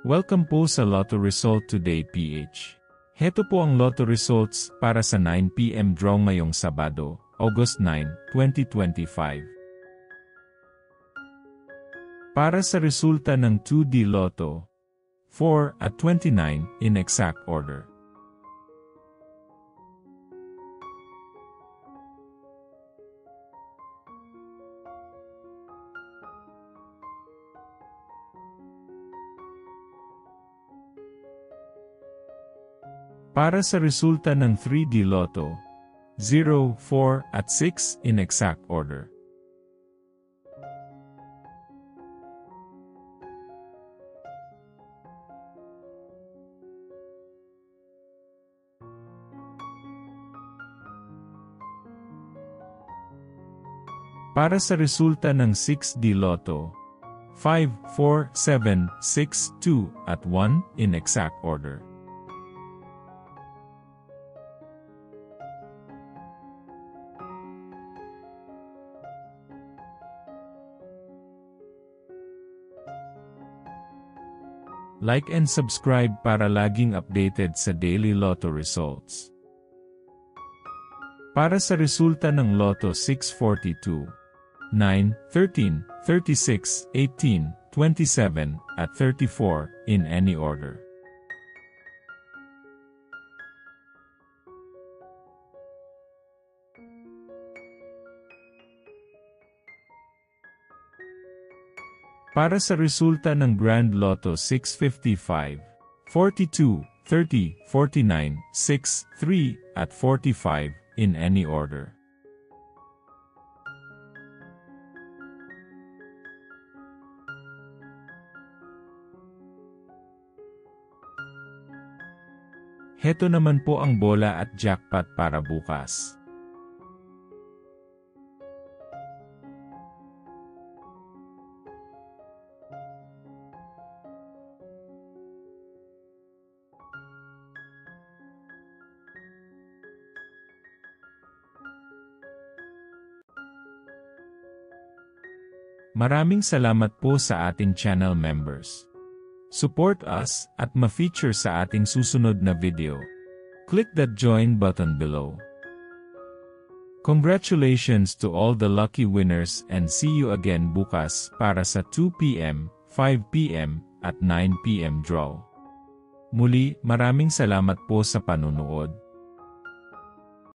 Welcome po sa Lotto Result Today PH. Heto po ang Lotto Results para sa 9 PM draw ngayong Sabado, August 9, 2025. Para sa resulta ng 2D Lotto, 4 at 29 in exact order. Para sa resulta ng 3D Lotto, 0, 4 at 6 in exact order. Para sa resulta ng 6D Lotto, 5, 4, 7, 6, 2 at 1 in exact order. Like and subscribe para laging updated sa daily Lotto results. Para sa resulta ng Lotto 642, 9, 13, 36, 18, 27, at 34, in any order. Para sa resulta ng Grand Lotto 655, 42, 30, 49, 6, 3, at 45, in any order. Heto naman po ang bola at jackpot para bukas. Maraming salamat po sa ating channel members. Support us at ma-feature sa ating susunod na video. Click that join button below. Congratulations to all the lucky winners and see you again bukas para sa 2 PM, 5 PM, at 9 PM draw. Muli, maraming salamat po sa panunood.